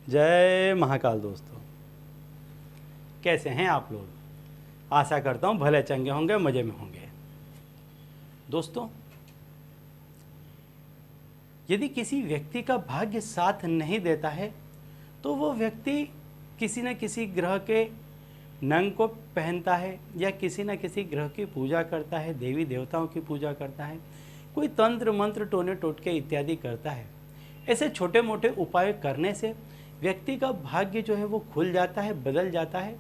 जय महाकाल दोस्तों, कैसे हैं आप लोग। आशा करता हूँ भले चंगे होंगे, मज़े में होंगे। दोस्तों, यदि किसी व्यक्ति का भाग्य साथ नहीं देता है तो वो व्यक्ति किसी न किसी ग्रह के नंग को पहनता है या किसी न किसी ग्रह की पूजा करता है, देवी देवताओं की पूजा करता है, कोई तंत्र मंत्र टोने टोटके इत्यादि करता है। ऐसे छोटे मोटे उपाय करने से व्यक्ति का भाग्य जो है वो खुल जाता है, बदल जाता है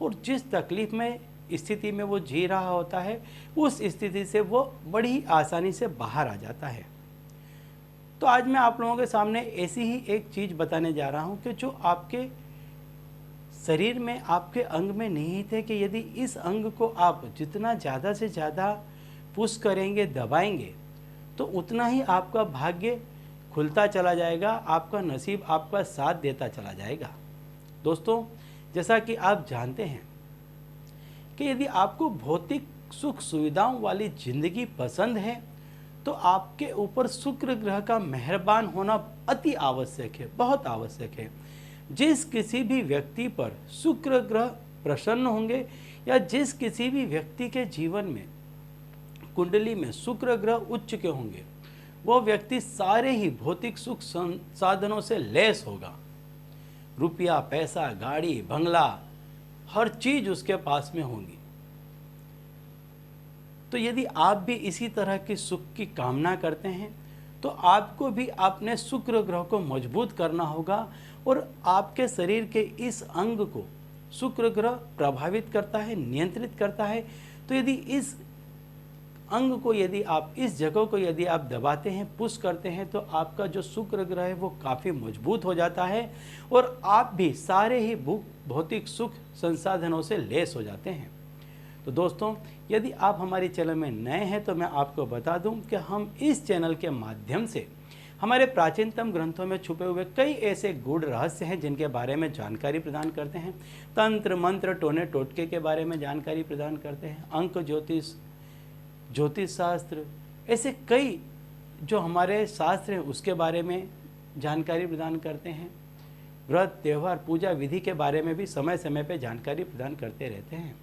और जिस तकलीफ में स्थिति में वो जी रहा होता है उस स्थिति से वो बड़ी आसानी से बाहर आ जाता है। तो आज मैं आप लोगों के सामने ऐसी ही एक चीज़ बताने जा रहा हूँ कि जो आपके शरीर में, आपके अंग में निहित है कि यदि इस अंग को आप जितना ज़्यादा से ज़्यादा पुश करेंगे, दबाएंगे, तो उतना ही आपका भाग्य खुलता चला जाएगा, आपका नसीब आपका साथ देता चला जाएगा। दोस्तों, जैसा कि आप जानते हैं कि यदि आपको भौतिक सुख सुविधाओं वाली ज़िंदगी पसंद है तो आपके ऊपर शुक्र ग्रह का मेहरबान होना अति आवश्यक है, बहुत आवश्यक है। जिस किसी भी व्यक्ति पर शुक्र ग्रह प्रसन्न होंगे या जिस किसी भी व्यक्ति के जीवन में कुंडली में शुक्र ग्रह उच्च के होंगे, वो व्यक्ति सारे ही भौतिक सुख संसाधनों से लैस होगा। रुपया, पैसा, गाड़ी, बंगला, हर चीज उसके पास में होगी। तो यदि आप भी इसी तरह की सुख की कामना करते हैं तो आपको भी अपने शुक्र ग्रह को मजबूत करना होगा और आपके शरीर के इस अंग को शुक्र ग्रह प्रभावित करता है, नियंत्रित करता है। तो यदि इस अंग को, यदि आप इस जगह को यदि आप दबाते हैं, पुश करते हैं, तो आपका जो शुक्र ग्रह है वो काफ़ी मजबूत हो जाता है और आप भी सारे ही भौतिक सुख संसाधनों से लैस हो जाते हैं। तो दोस्तों, यदि आप हमारे चैनल में नए हैं तो मैं आपको बता दूं कि हम इस चैनल के माध्यम से हमारे प्राचीनतम ग्रंथों में छुपे हुए कई ऐसे गूढ़ रहस्य हैं जिनके बारे में जानकारी प्रदान करते हैं। तंत्र मंत्र टोने टोटके के बारे में जानकारी प्रदान करते हैं, अंक ज्योतिष, ज्योतिष शास्त्र, ऐसे कई जो हमारे शास्त्र हैं उसके बारे में जानकारी प्रदान करते हैं। व्रत, त्यौहार, पूजा विधि के बारे में भी समय समय पर जानकारी प्रदान करते रहते हैं।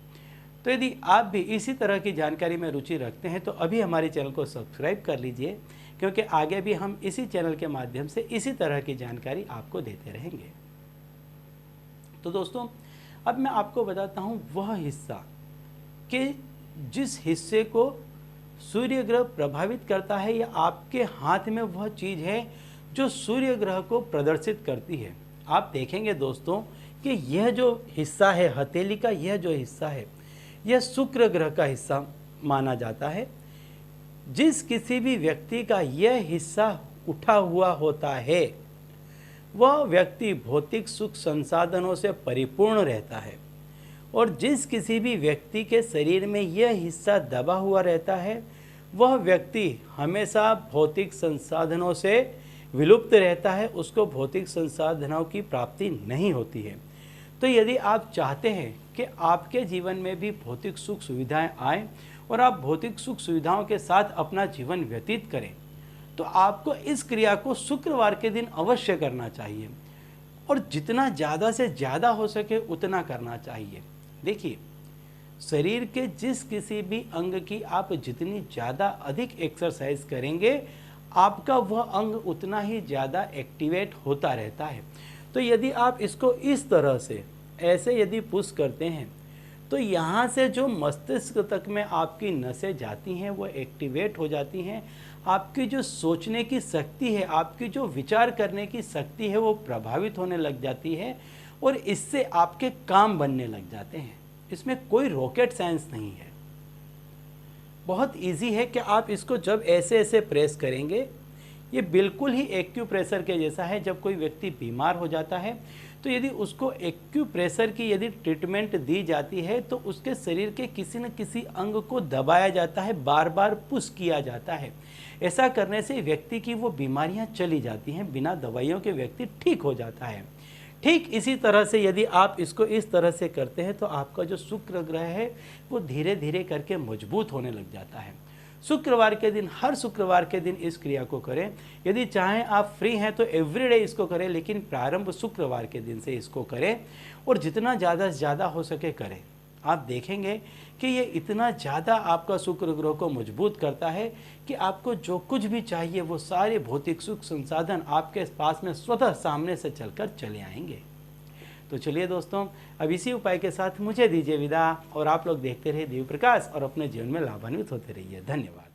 तो यदि आप भी इसी तरह की जानकारी में रुचि रखते हैं तो अभी हमारे चैनल को सब्सक्राइब कर लीजिए, क्योंकि आगे भी हम इसी चैनल के माध्यम से इसी तरह की जानकारी आपको देते रहेंगे। तो दोस्तों, अब मैं आपको बताता हूँ वह हिस्सा कि जिस हिस्से को सूर्य ग्रह प्रभावित करता है या आपके हाथ में वह चीज़ है जो सूर्य ग्रह को प्रदर्शित करती है। आप देखेंगे दोस्तों कि यह जो हिस्सा है हथेली का, यह जो हिस्सा है यह शुक्र ग्रह का हिस्सा माना जाता है। जिस किसी भी व्यक्ति का यह हिस्सा उठा हुआ होता है वह व्यक्ति भौतिक सुख संसाधनों से परिपूर्ण रहता है और जिस किसी भी व्यक्ति के शरीर में यह हिस्सा दबा हुआ रहता है वह व्यक्ति हमेशा भौतिक संसाधनों से विलुप्त रहता है, उसको भौतिक संसाधनों की प्राप्ति नहीं होती है। तो यदि आप चाहते हैं कि आपके जीवन में भी भौतिक सुख सुविधाएं आएँ और आप भौतिक सुख सुविधाओं के साथ अपना जीवन व्यतीत करें, तो आपको इस क्रिया को शुक्रवार के दिन अवश्य करना चाहिए और जितना ज़्यादा से ज़्यादा हो सके उतना करना चाहिए। देखिए, शरीर के जिस किसी भी अंग की आप जितनी ज़्यादा अधिक एक्सरसाइज करेंगे आपका वह अंग उतना ही ज़्यादा एक्टिवेट होता रहता है। तो यदि आप इसको इस तरह से ऐसे यदि पुश करते हैं तो यहाँ से जो मस्तिष्क तक में आपकी नसें जाती हैं वो एक्टिवेट हो जाती हैं। आपकी जो सोचने की शक्ति है, आपकी जो विचार करने की शक्ति है वो प्रभावित होने लग जाती है और इससे आपके काम बनने लग जाते हैं। इसमें कोई रॉकेट साइंस नहीं है, बहुत इजी है कि आप इसको जब ऐसे ऐसे प्रेस करेंगे, ये बिल्कुल ही एक्यूप्रेशर के जैसा है। जब कोई व्यक्ति बीमार हो जाता है तो यदि उसको एक्यूप्रेशर की यदि ट्रीटमेंट दी जाती है तो उसके शरीर के किसी न किसी अंग को दबाया जाता है, बार बार पुश किया जाता है। ऐसा करने से व्यक्ति की वो बीमारियां चली जाती हैं, बिना दवाइयों के व्यक्ति ठीक हो जाता है। ठीक इसी तरह से यदि आप इसको इस तरह से करते हैं तो आपका जो शुक्र ग्रह है वो धीरे धीरे करके मजबूत होने लग जाता है। शुक्रवार के दिन, हर शुक्रवार के दिन इस क्रिया को करें। यदि चाहें आप फ्री हैं तो एवरीडे इसको करें, लेकिन प्रारंभ शुक्रवार के दिन से इसको करें और जितना ज़्यादा से ज़्यादा हो सके करें। आप देखेंगे कि ये इतना ज़्यादा आपका शुक्र ग्रह को मजबूत करता है कि आपको जो कुछ भी चाहिए वो सारे भौतिक सुख संसाधन आपके पास में स्वतः सामने से चलकर चले आएंगे। तो चलिए दोस्तों, अब इसी उपाय के साथ मुझे दीजिए विदा और आप लोग देखते रहिए दिव्य प्रकाश और अपने जीवन में लाभान्वित होते रहिए। धन्यवाद।